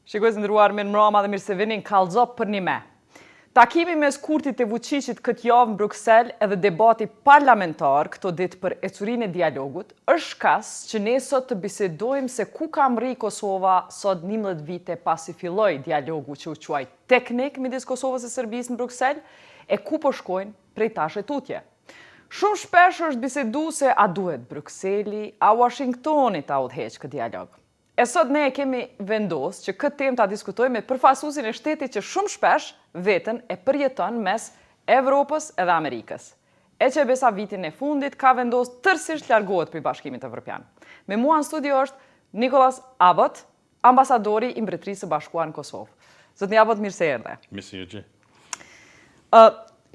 Shikues ndëruar, mirë mbrëma dhe mirë se vini në kallëzo për një me. Takimi mes Kurtit e Vučićit këtë javë në Bruksel edhe debati parlamentar këto ditë për ecurinë e dialogut është shkas që ne sot të bisedojmë se ku ka mri Kosova sot 11 vite pasi filloi dialogu që u quaj teknik midis Kosovës e Serbisë në Bruksel e ku po shkojnë prej tash e tutje. Shumë shpesh është bisedu se a duhet Brukseli, a Washingtoni ta udhëheq këtë dialog. E sot ne kemi vendosur që këtë temë ta diskutojmë me përfaqësuesin e shtetit që shumë shpesh veten e përjeton mes Evropës edhe Amerikës. E që besa vitin e fundit ka vendosur tërësisht largohet prej Bashkimit Evropian. Me mua në studio është Nicholas Abbott, ambasadori i Mbretërisë së Bashkuar në Kosovë. Zotni Abbott, mirë se erdhe. Mirë se jeni.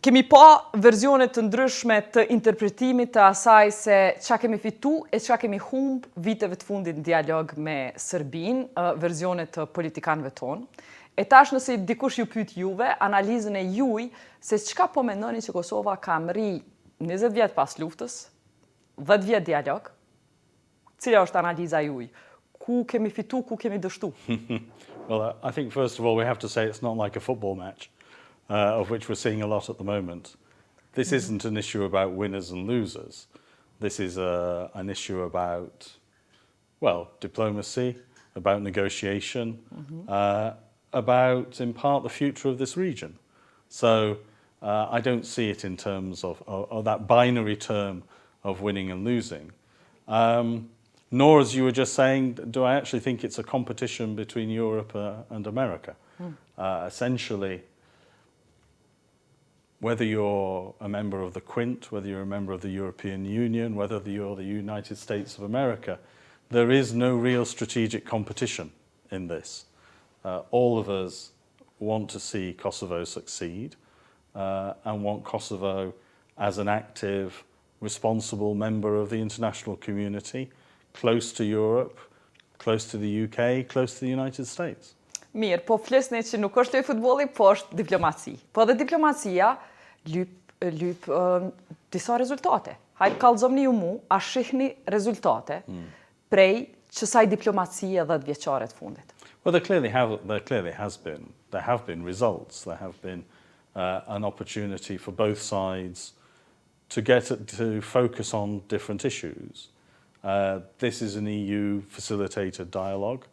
Kemi pa versionet të ndryshme të interpretimit të asaj se qa kemi fitu e qa kemi humb viteve të fundit në dialog me Serbinë, versionet të politikanëve tonë. E tash nëse dikush ju pyet juve, analizën e juaj se çka po mendoni që Kosova ka mri 20 vjet pas luftës, 10 vjet dialog, cila është analiza juaj? Ku kemi fitu, ku kemi dështu? Well, I think first of all we have to say it's not like a football match. Of which we're seeing a lot at the moment. This isn't an issue about winners and losers. This is an issue about, well, diplomacy, about negotiation, about, in part, the future of this region. So I don't see it in terms of that binary term of winning and losing. Nor, as you were just saying, do I actually think it's a competition between Europe and America. Essentially, whether you're a member of the Quint, whether you're a member of the European Union, whether you're the United States of America, there is no real strategic competition in this. All of us want to see Kosovo succeed and want Kosovo as an active, responsible member of the international community, close to Europe, close to the UK, close to the United States. Mirë, po flesni që nuk është e futbolli, po është diplomaci. Po dhe diplomacia lyp disa rezultate. Hajtë kallëzomni ju mu, a shihni rezultate prej qësaj diplomacie 10 vjeqare të fundit? Well, there have been results. There have been an opportunity for both sides to focus on different issues. This is an EU facilitated dialogue.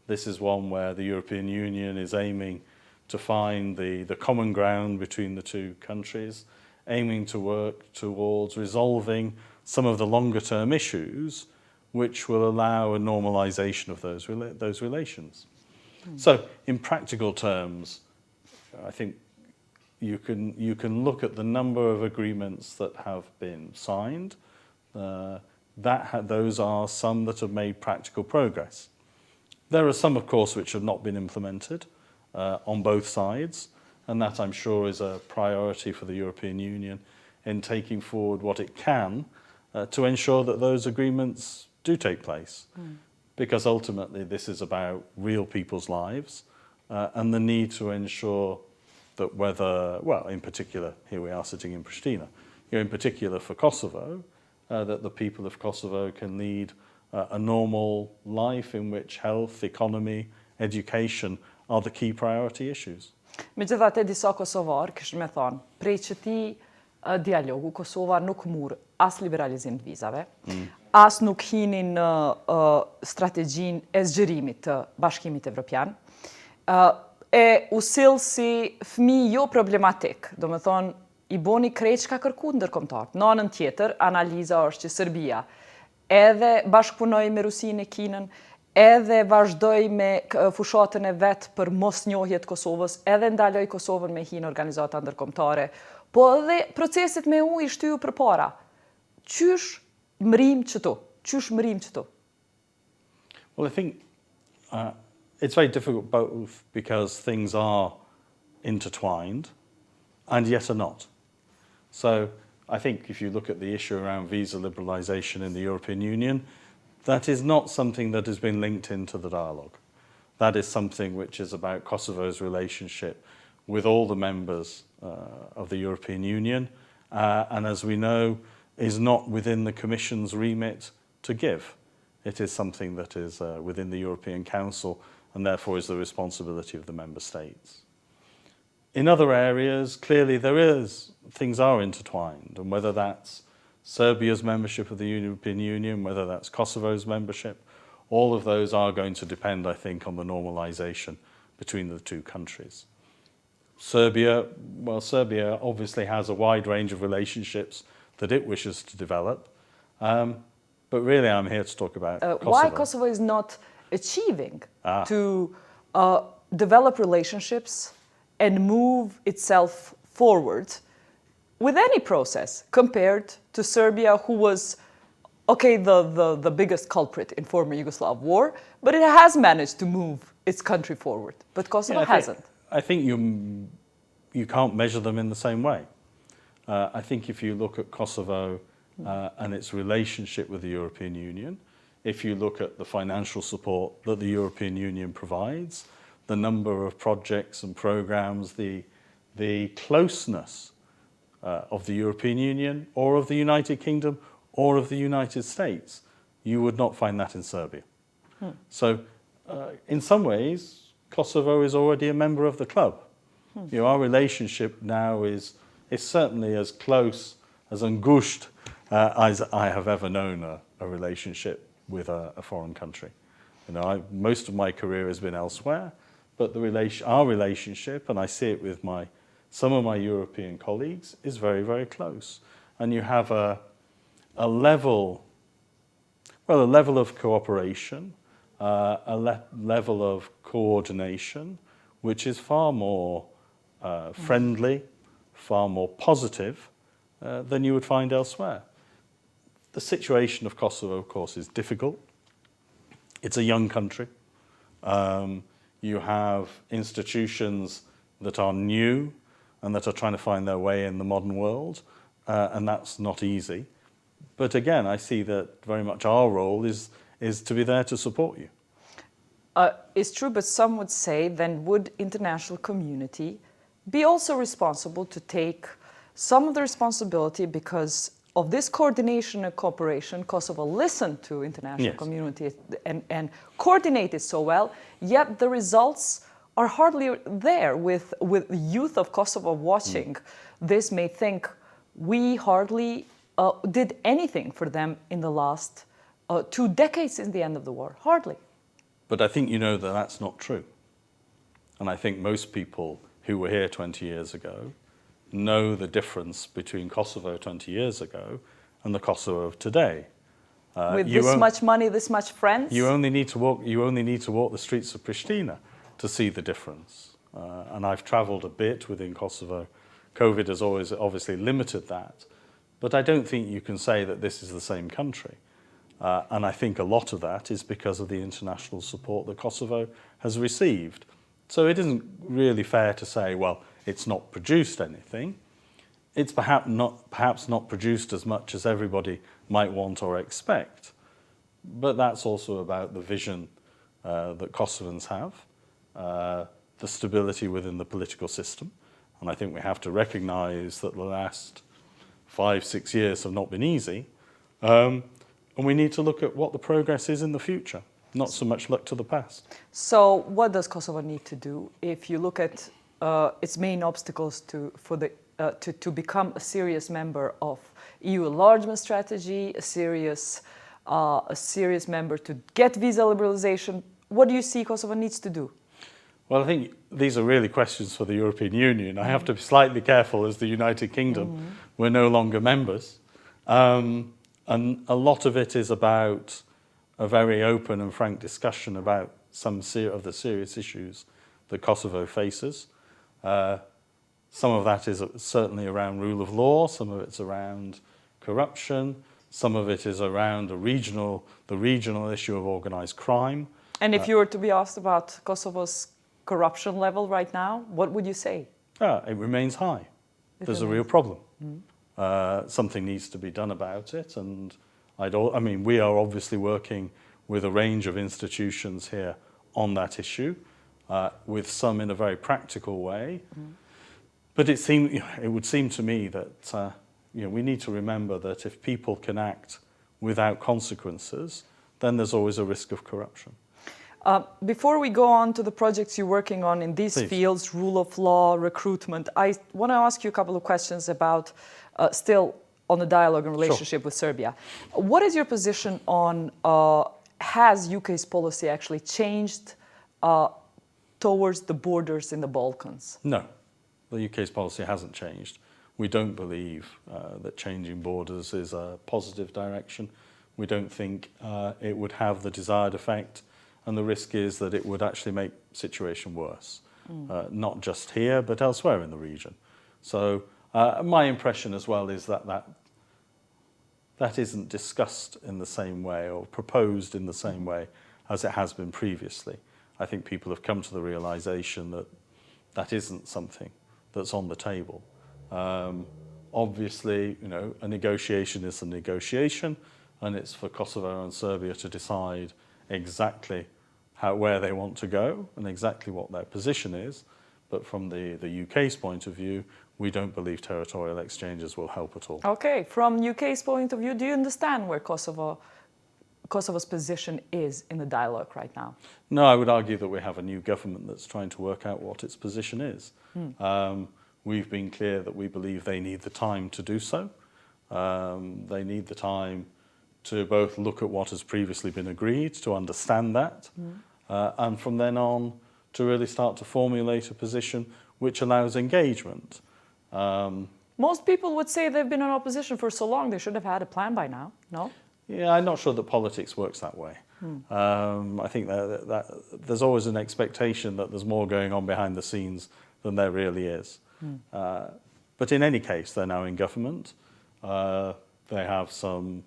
This is one where the European Union is aiming to find the common ground between the two countries, aiming to work towards resolving some of the longer term issues which will allow a normalization of those relations. So in practical terms, I think you can look at the number of agreements that have been signed. Those are some that have made practical progress. There are some, of course, which have not been implemented on both sides, and that, I'm sure, is a priority for the European Union in taking forward what it can to ensure that those agreements do take place. Because ultimately this is about real people's lives and the need to ensure that whether, well, in particular, here we are sitting in Pristina, in particular for Kosovo, that the people of Kosovo can lead a normal life in which health, economy, education are the key priority issues. Megjithatë, disa kosovar kishin me thonë, prej këtij dialogu Kosova nuk mur as liberalizim të vizave, as nuk hini në strategjinë e zgjerimit të Bashkimit Evropian, e u sill si fëmijë jo problematik, do me thonë, i boni krejt çka kërkuat ndërkombëtarët. Në anën tjetër, analiza është që Serbia edhe bashkëpunoi me Rusinë e Kinën, edhe vazhdoi me fushatën e vet për mosnjohje të Kosovës, edhe ndaloi Kosovën me hinë organizata ndërkombëtare, po edhe procesit me u i shtyu përpara. Qysh mrim qëtu? Well, I think it's very difficult both because things are intertwined and yet are not. So I think if you look at the issue around visa liberalisation in the European Union, that is not something that has been linked into the dialogue. That is something which is about Kosovo's relationship with all the members of the European Union, and as we know, is not within the Commission's remit to give. It is something that is within the European Council and therefore is the responsibility of the member states. In other areas, clearly things are intertwined, and whether that's Serbia's membership of the European Union, whether that's Kosovo's membership, all of those are going to depend, I think, on the normalization between the two countries. Serbia obviously has a wide range of relationships that it wishes to develop, but really I'm here to talk about Kosovo. Why Kosovo is not achieving to develop relationships and move itself forward with any process compared to Serbia, who was, the biggest culprit in former Yugoslav war, but it has managed to move its country forward, but Kosovo hasn't. I think you can't measure them in the same way. I think if you look at Kosovo and its relationship with the European Union, if you look at the financial support that the European Union provides, the number of projects and programs, the closeness of the European Union or of the United Kingdom or of the United States, you would not find that in Serbia. So in some ways, Kosovo is already a member of the club. Our relationship now is certainly as close, as angusht as I have ever known a relationship with a foreign country. Most of my career has been elsewhere, but our relationship, and I see it with some of my European colleagues, is very, very close. And you have a level of cooperation, a level of coordination, which is far more friendly, far more positive than you would find elsewhere. The situation of Kosovo, of course, is difficult. It's a young country. You have institutions that are new and that are trying to find their way in the modern world, and that's not easy. But again, I see that very much our role is to be there to support you. It's true, but some would say, then would international community be also responsible to take some of the responsibility because of this coordination and cooperation? Kosovo listened to international community and coordinated so well, yet the results are hardly there. With the youth of Kosovo watching this may think we hardly did anything for them in the last 2 decades since the end of the war. Hardly. But I think you know that that's not true. And I think most people who were here 20 years ago know the difference between Kosovo 20 years ago and the Kosovo of today. With this much money, this much friends? You only need to walk the streets of Pristina to see the difference. And I've traveled a bit within Kosovo. COVID has always obviously limited that. But I don't think you can say that this is the same country. And I think a lot of that is because of the international support that Kosovo has received. So it isn't really fair to say, well, it's not produced anything. It's perhaps not produced as much as everybody might want or expect. But that's also about the vision that Kosovans have, the stability within the political system. And I think we have to recognize that the last 5-6 years have not been easy. And we need to look at what the progress is in the future, not so much look to the past. So what does Kosovo need to do if you look at its main obstacles to become a serious member of EU enlargement strategy, a serious member to get visa liberalization? What do you see Kosovo needs to do? Well, I think these are really questions for the European Union. I have to be slightly careful as the United Kingdom. We're no longer members. And a lot of it is about a very open and frank discussion about some of the serious issues that Kosovo faces. Some of that is certainly around rule of law, some of it's around corruption, some of it is around the regional issue of organized crime. And if you were to be asked about Kosovo's corruption level right now, what would you say? It remains high. There's a real problem. Something needs to be done about it, and we are obviously working with a range of institutions here on that issue, with some in a very practical way. But it would seem to me that we need to remember that if people can act without consequences, then there's always a risk of corruption. Before we go on to the projects you're working on in these fields, rule of law, recruitment, I want to ask you a couple of questions about still on the dialogue and relationship with Serbia. What is your position on, has UK's policy actually changed towards the borders in the Balkans? No, the UK's policy hasn't changed. We don't believe that changing borders is a positive direction. We don't think it would have the desired effect, and the risk is that it would actually make the situation worse, not just here, but elsewhere in the region. So my impression as well is that isn't discussed in the same way or proposed in the same way as it has been previously. I think people have come to the realization that that isn't something that's on the table. Obviously, you know, a negotiation is a negotiation, and it's for Kosovo and Serbia to decide exactly where they want to go and exactly what their position is. But from the UK's point of view, we don't believe territorial exchanges will help at all. Okay, from UK's point of view, do you understand where Kosovo's position is in the dialogue right now? No, I would argue that we have a new government that's trying to work out what its position is. We've been clear that we believe they need the time to do so. They need the time to both look at what has previously been agreed, to understand that, and from then on to really start to formulate a position which allows engagement. Most people would say they've been in opposition for so long, they should have had a plan by now, no? Yeah, I'm not sure that politics works that way. I think that there's always an expectation that there's more going on behind the scenes than there really is. But in any case, they're now in government. They have some,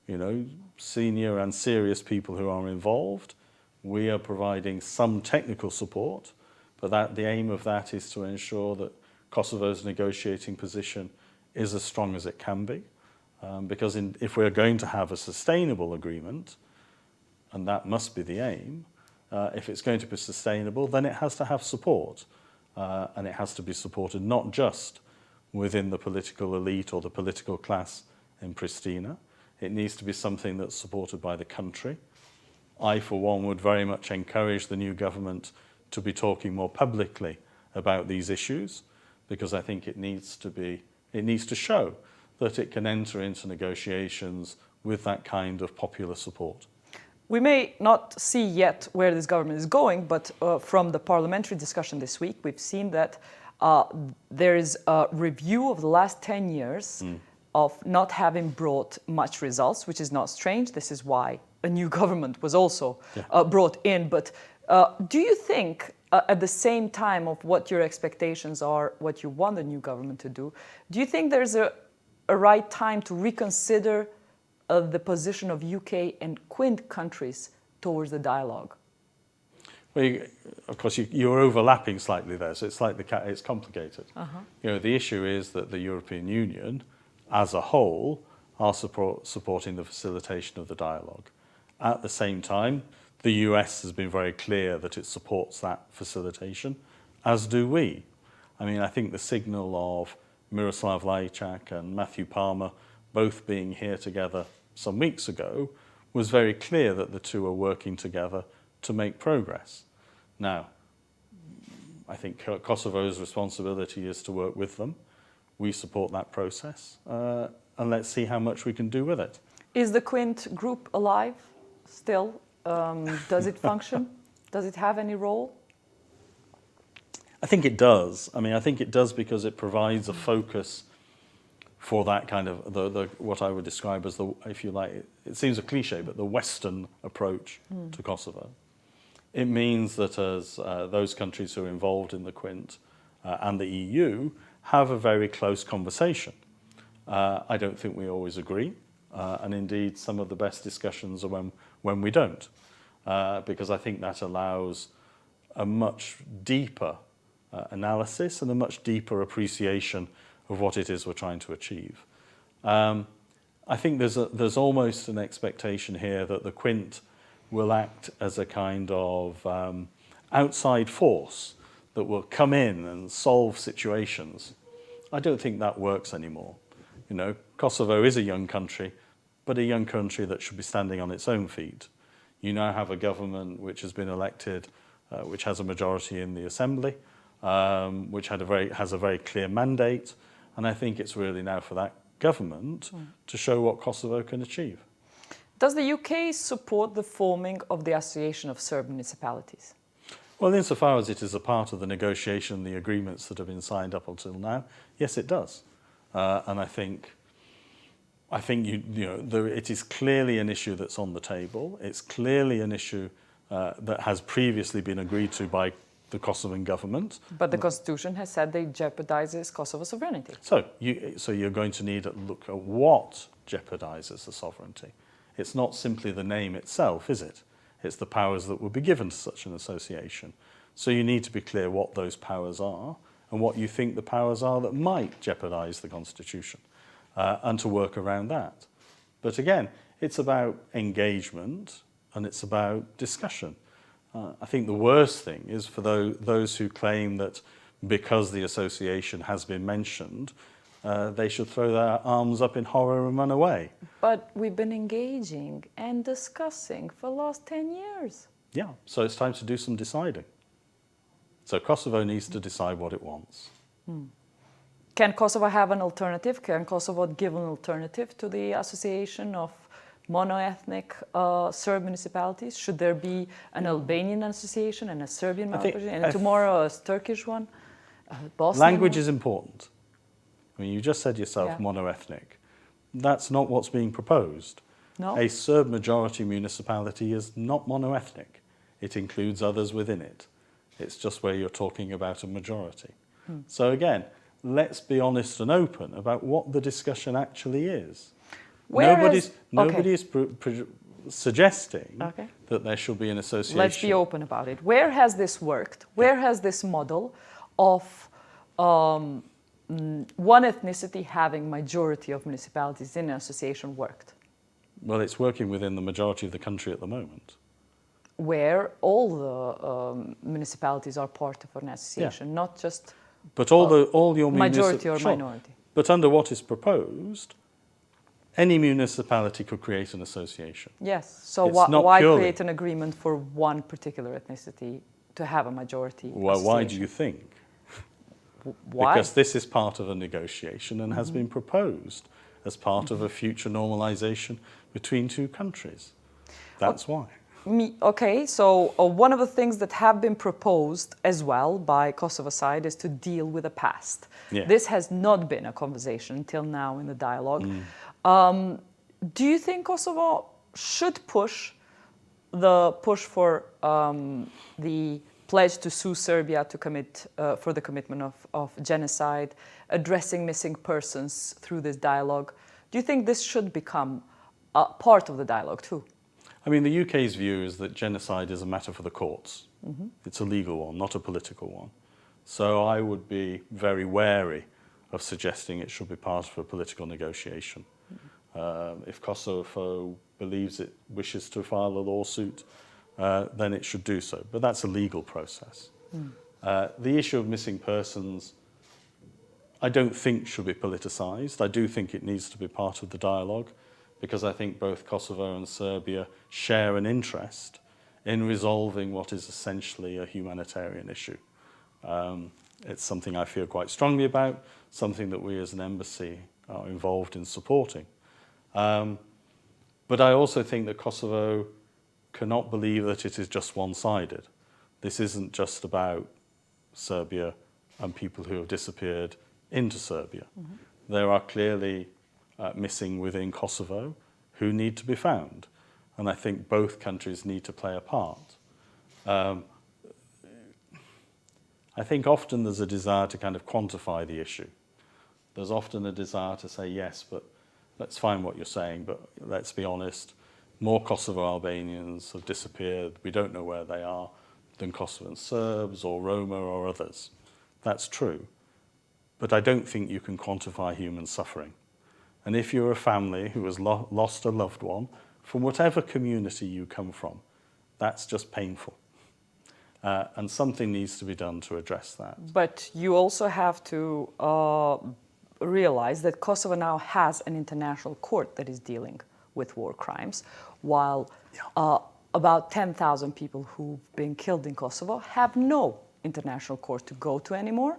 you know, senior and serious people who are involved. We are providing some technical support, but the aim of that is to ensure that Kosovo's negotiating position is as strong as it can be. Because if we're going to have a sustainable agreement, and that must be the aim, if it's going to be sustainable, then it has to have support. And it has to be supported not just within the political elite or the political class in Pristina. It needs to be something that's supported by the country. I, for one, would very much encourage the new government to be talking more publicly about these issues, because I think it needs to show that it can enter into negotiations with that kind of popular support. We may not see yet where this government is going, but from the parliamentary discussion this week, we've seen that there is a review of the last 10 years of not having brought much results, which is not strange. This is why a new government was also brought in. But do you think, at the same time of what your expectations are, what you want the new government to do you think there's a right time to reconsider the position of UK and Quint countries towards the dialogue? Well, of course, you're overlapping slightly there, so it's complicated. You know, the issue is that the European Union, as a whole, are supporting the facilitation of the dialogue. At the same time, the US has been very clear that it supports that facilitation, as do we. I mean, I think the signal of Miroslav Lajčák and Matthew Palmer both being here together some weeks ago was very clear that the two are working together to make progress. Now, I think Kosovo's responsibility is to work with them. We support that process, and let's see how much we can do with it. Is the Quint group alive still? Does it function? Does it have any role? I think it does. I mean, I think it does because it provides a focus for that kind of, what I would describe as if you like, it seems a cliche, but the Western approach to Kosovo. It means that as those countries who are involved in the Quint and the EU have a very close conversation. I don't think we always agree, and indeed some of the best discussions are when we don't, because I think that allows a much deeper analysis and a much deeper appreciation of what it is we're trying to achieve. I think there's almost an expectation here that the Quint will act as a kind of outside force that will come in and solve situations. I don't think that works anymore. You know, Kosovo is a young country, but a young country that should be standing on its own feet. You now have a government which has been elected, which has a majority in the Assembly, which has a very clear mandate, and I think it's really now for that government to show what Kosovo can achieve. Does the UK support the forming of the Association of Serb Municipalities? Well, insofar as it is a part of the negotiation, the agreements that have been signed up until now, yes, it does. And I think it is clearly an issue that's on the table. It's clearly an issue that has previously been agreed to by the Kosovan government. But the Constitution has said that it jeopardizes Kosovo's sovereignty. So you're going to need to look at what jeopardizes the sovereignty. It's not simply the name itself, is it? It's the powers that would be given to such an association. So you need to be clear what those powers are and what you think the powers are that might jeopardize the Constitution, and to work around that. But again, it's about engagement and it's about discussion. I think the worst thing is for those who claim that because the association has been mentioned, they should throw their arms up in horror and run away. But we've been engaging and discussing for the last 10 years. Yeah, so it's time to do some deciding. So Kosovo needs to decide what it wants. Can Kosovo have an alternative? Can Kosovo give an alternative to the association of mono-ethnic Serb municipalities? Should there be an Albanian association and a Serbian association, and tomorrow a Turkish one? Language is important. I mean, you just said yourself mono-ethnic. That's not what's being proposed. No? A Serb majority municipality is not mono-ethnic. It includes others within it. It's just where you're talking about a majority. So again, let's be honest and open about what the discussion actually is. Nobody is suggesting that there should be an association. Let's be open about it. Where has this worked? Where has this model of one ethnicity having majority of municipalities in an association worked? Well, it's working within the majority of the country at the moment. Where all the municipalities are part of an association, not just but all your majority or minority. But under what is proposed, any municipality could create an association. Yes, so why create an agreement for one particular ethnicity to have a majority? Well, why do you think? Why? Because this is part of a negotiation and has been proposed as part of a future normalization between two countries. That's why. Okay, so one of the things that have been proposed as well by Kosovo side is to deal with the past. Yeah. This has not been a conversation until now in the dialogue. Do you think Kosovo should push for the pledge to sue Serbia to commit for the commitment of genocide, addressing missing persons through this dialogue? Do you think this should become a part of the dialogue too? I mean, the UK's view is that genocide is a matter for the courts. It's a legal one, not a political one. So I would be very wary of suggesting it should be part of a political negotiation. If Kosovo believes it wishes to file a lawsuit, then it should do so. But that's a legal process. The issue of missing persons, I don't think should be politicised. I do think it needs to be part of the dialogue, because I think both Kosovo and Serbia share an interest in resolving what is essentially a humanitarian issue. It's something I feel quite strongly about, something that we as an embassy are involved in supporting. But I also think that Kosovo cannot believe that it is just one-sided. This isn't just about Serbia and people who have disappeared into Serbia. There are clearly missing within Kosovo who need to be found. And I think both countries need to play a part. I think often there's a desire to kind of quantify the issue. There's often a desire to say, yes, but that's fine what you're saying, but let's be honest, more Kosovo Albanians have disappeared, we don't know where they are, than Kosovan Serbs or Roma or others. That's true. But I don't think you can quantify human suffering. And if you're a family who has lost a loved one, from whatever community you come from, that's just painful. And something needs to be done to address that. But you also have to realize that Kosovo now has an international court that is dealing with war crimes, while about 10,000 people who've been killed in Kosovo have no international court to go to anymore,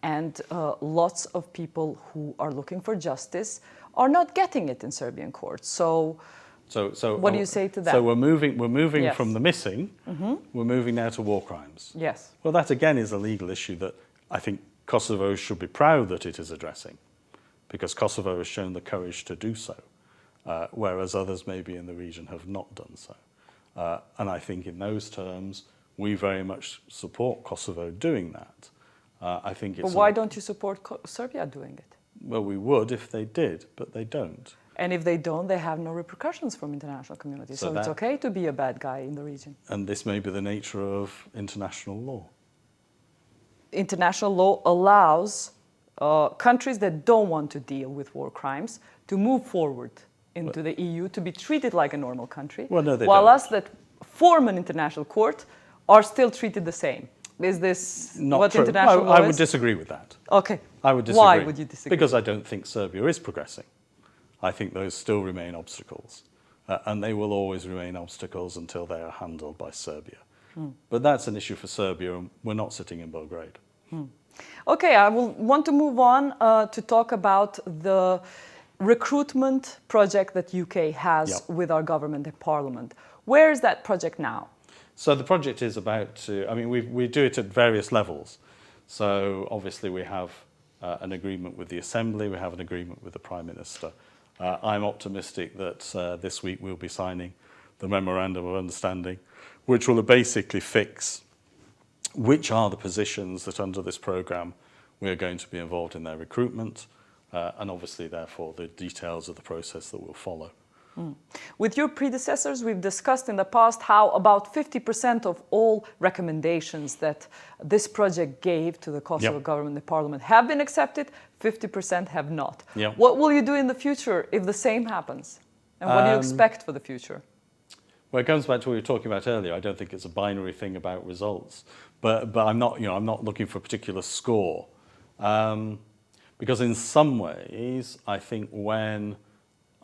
and lots of people who are looking for justice are not getting it in Serbian courts. So what do you say to that? So we're moving Yes. from the missing, we're moving now to war crimes. Yes. Well, that again is a legal issue that I think Kosovo should be proud that it is addressing, because Kosovo has shown the courage to do so, whereas others maybe in the region have not done so. And I think in those terms, we very much support Kosovo doing that. I think it's But why don't you support Serbia doing it? Well, we would if they did, but they don't. And if they don't, they have no repercussions from international community. So it's okay to be a bad guy in the region. And this may be the nature of international law. International law allows countries that don't want to deal with war crimes to move forward into the EU, to be treated like a normal country, Well, no, they while don't. us that form an international court are still treated the same. Is this Not what true. international law I would is? disagree with that. Okay. I would disagree. Why would you disagree? Because I don't think Serbia is progressing. I think those still remain obstacles. And they will always remain obstacles until they are handled by Serbia. But that's an issue for Serbia, and we're not sitting in Belgrade. Okay, I will want to move on to talk about the recruitment project that UK has Yep. with our government and parliament. Where is that project now? So the project is about to, I mean, we do it at various levels. So obviously we have an agreement with the Assembly, we have an agreement with the Prime Minister. I'm optimistic that this week we'll be signing the Memorandum of Understanding, which will basically fix which are the positions that under this programme we are going to be involved in their recruitment, and obviously therefore the details of the process that will follow. With your predecessors, we've discussed in the past how about 50% of all recommendations that this project gave to the Kosovo Yep. government and parliament have been accepted, 50% have not. Yep. What will you do in the future if the same happens? And what do you expect for the future? Well, it comes back to what we were talking about earlier. I don't think it's a binary thing about results, but I'm not, I'm not looking for a particular score, because in some ways, I think when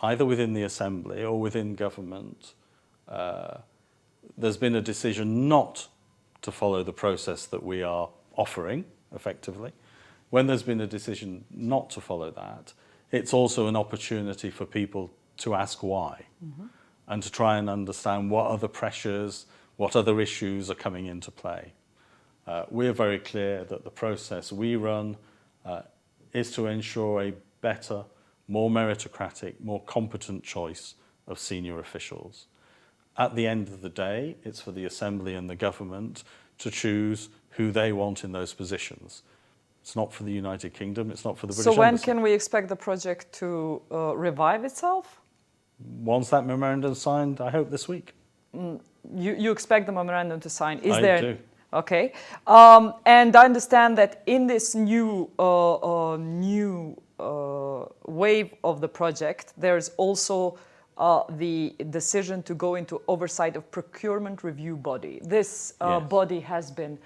either within the Assembly or within government, there's been a decision not to follow the process that we are offering, effectively. When there's been a decision not to follow that, it's also an opportunity for people to ask why, and to try and understand what other pressures, what other issues are coming into play. We're very clear that the process we run is to ensure a better, more meritocratic, more competent choice of senior officials. At the end of the day, it's for the Assembly and the government to choose who they want in those positions. It's not for the United Kingdom, it's not for the British So when Embassy. can we expect the project to revive itself? Once that memorandum is signed, I hope this week. You expect the memorandum to sign? Is I there? do. Okay, and I understand that in this new wave of the project, there's also the decision to go into oversight of procurement review body. This Yes. body has been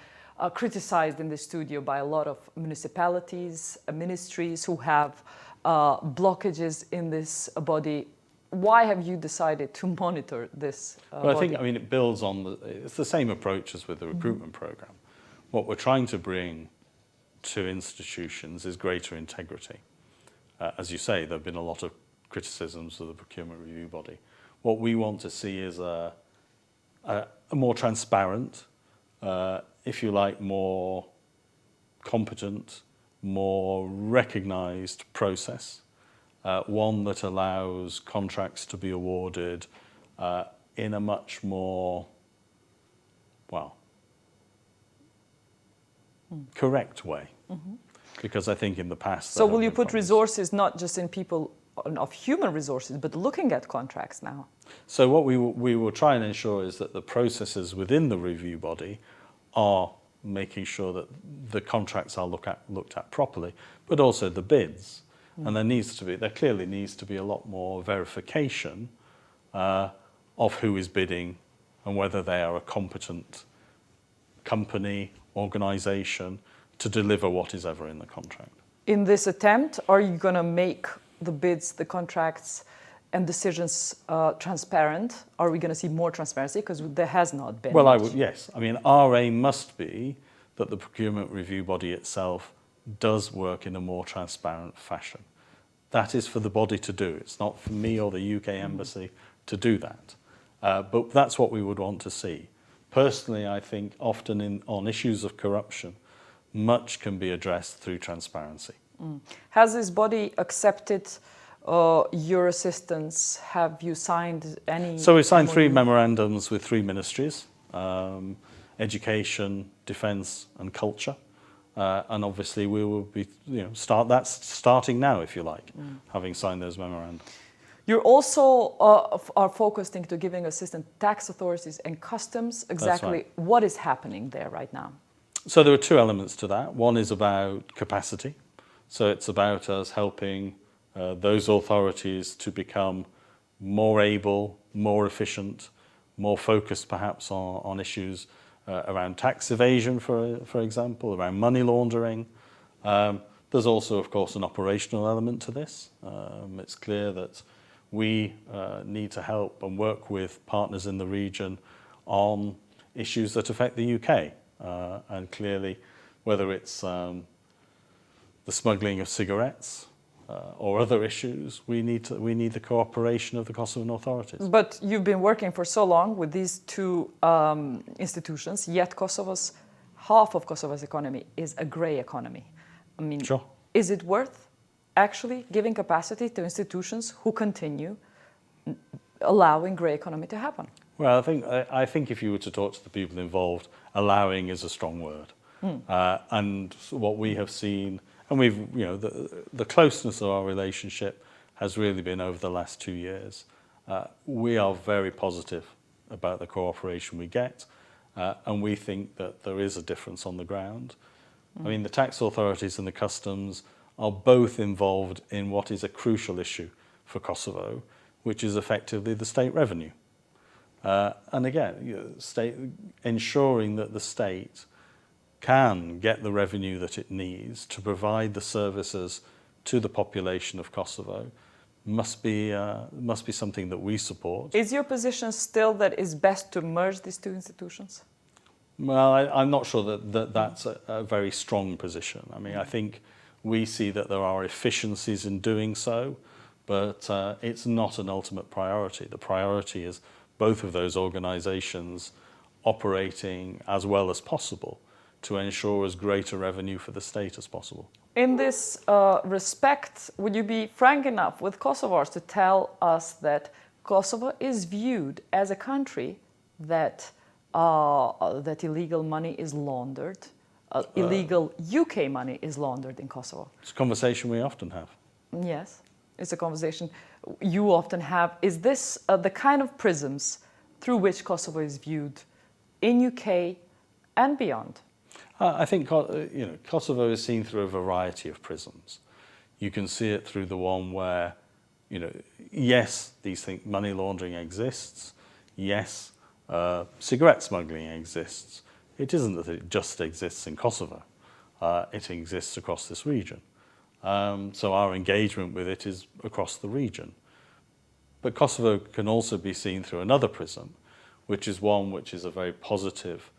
criticized in the studio by a lot of municipalities, ministries who have blockages in this body. Why have you decided to monitor this Well, body? I mean, it builds on, it's the same approach as with the recruitment programme. What we're trying to bring to institutions is greater integrity. As you say, there have been a lot of criticisms of the procurement review body. What we want to see is a more transparent, if you like, more competent, more recognised process. One that allows contracts to be awarded in a much more, well, correct way. Because I think in the past... So will you put resources not just in people of human resources, but looking at contracts now? So what we will try and ensure is that the processes within the review body are making sure that the contracts are looked at properly, but also the bids. And there clearly needs to be a lot more verification of who is bidding and whether they are a competent company, organisation to deliver what is ever in the contract. In this attempt, are you going to make the bids, the contracts and decisions transparent? Are we going to see more transparency? Because there has not been. Well, much. yes. I mean, our aim must be that the procurement review body itself does work in a more transparent fashion. That is for the body to do. It's not for me or the UK Embassy to do that. But that's what we would want to see. Personally, I think often on issues of corruption, much can be addressed through transparency. Has this body accepted your assistance? Have you signed any? So we signed 3 memorandums with 3 ministries, education, defence and culture. And obviously we will be, starting now, if you like, having signed those memoranda. You're also are focused into giving assistance to tax authorities and customs. Exactly right. What is happening there right now? So there are 2 elements to that. One is about capacity. So it's about us helping those authorities to become more able, more efficient, more focused perhaps on issues around tax evasion, for example, around money laundering. There's also, of course, an operational element to this. It's clear that we need to help and work with partners in the region on issues that affect the UK. And clearly, whether it's the smuggling of cigarettes or other issues, we need the cooperation of the Kosovan authorities. But you've been working for so long with these 2 institutions, yet half of Kosovo's economy is a grey economy. I mean, sure. Is it worth actually giving capacity to institutions who continue allowing grey economy to happen? Well, I think if you were to talk to the people involved, allowing is a strong word. And what we have seen, and the closeness of our relationship has really been over the last 2 years. We are very positive about the cooperation we get, and we think that there is a difference on the ground. I mean, the tax authorities and the customs are both involved in what is a crucial issue for Kosovo, which is effectively the state revenue. And again, ensuring that the state can get the revenue that it needs to provide the services to the population of Kosovo must be something that we support. Is your position still that it's best to merge these 2 institutions? Well, I'm not sure that's a very strong position. I mean, I think we see that there are efficiencies in doing so, but it's not an ultimate priority. The priority is both of those organisations operating as well as possible to ensure as great a revenue for the state as possible. In this respect, would you be frank enough with Kosovars to tell us that Kosovo is viewed as a country that illegal money is laundered, illegal UK money is laundered in Kosovo? It's a conversation we often have. Yes, it's a conversation you often have. Is this the kind of prisms through which Kosovo is viewed in UK and beyond? I think Kosovo is seen through a variety of prisms. You can see it through the one where, yes, money laundering exists. Yes, cigarette smuggling exists. It isn't that it just exists in Kosovo. It exists across this region. So our engagement with it is across the region. But Kosovo can also be seen through another prism, which is one which is a very positive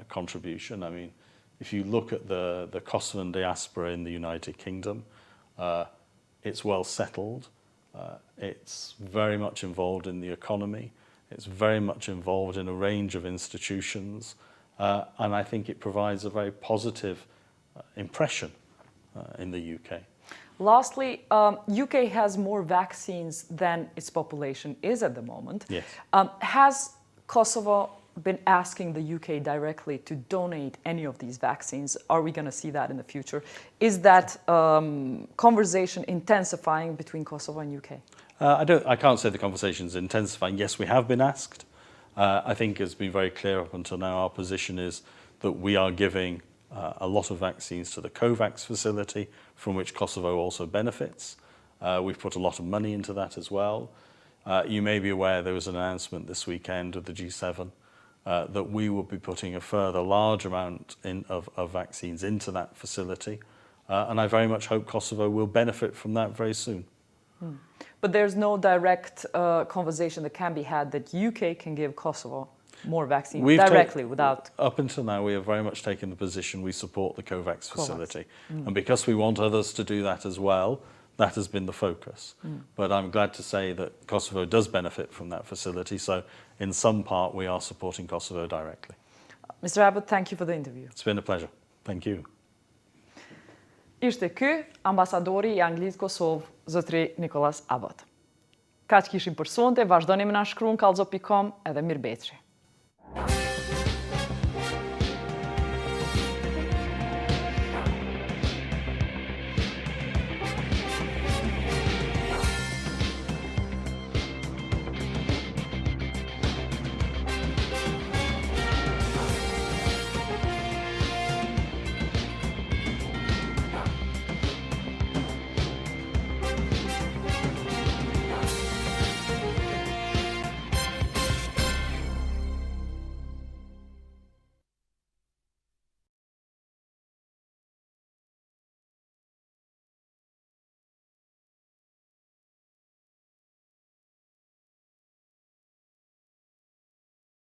contribution. I mean, if you look at the Kosovan diaspora in the United Kingdom, it's well settled. It's very much involved in the economy. It's very much involved in a range of institutions. And I think it provides a very positive impression in the UK. Lastly, UK has more vaccines than its population is at the moment. Yes. Has Kosovo been asking the UK directly to donate any of these vaccines? Are we going to see that in the future? Is that conversation intensifying between Kosovo and UK? I can't say the conversation's intensifying. Yes, we have been asked. I think it's been very clear up until now. Our position is that we are giving a lot of vaccines to the COVAX facility, from which Kosovo also benefits. We've put a lot of money into that as well. You may be aware there was an announcement this weekend of the G7 that we will be putting a further large amount of vaccines into that facility. And I very much hope Kosovo will benefit from that very soon. But there's no direct conversation that can be had that UK can give Kosovo more vaccine directly without... Up until now, we have very much taken the position we support the COVAX facility. And because we want others to do that as well, that has been the focus. But I'm glad to say that Kosovo does benefit from that facility. So in some part, we are supporting Kosovo directly. Mr. Abbott, thank you for the interview. It's been a pleasure. Thank you. Ishte ky ambasadori I Anglisë Kosovë, zotri Nicholas Abbott. Kaq kishim për sonte, vazhdoni me na shkruan kallzo.com edhe mirëbecje.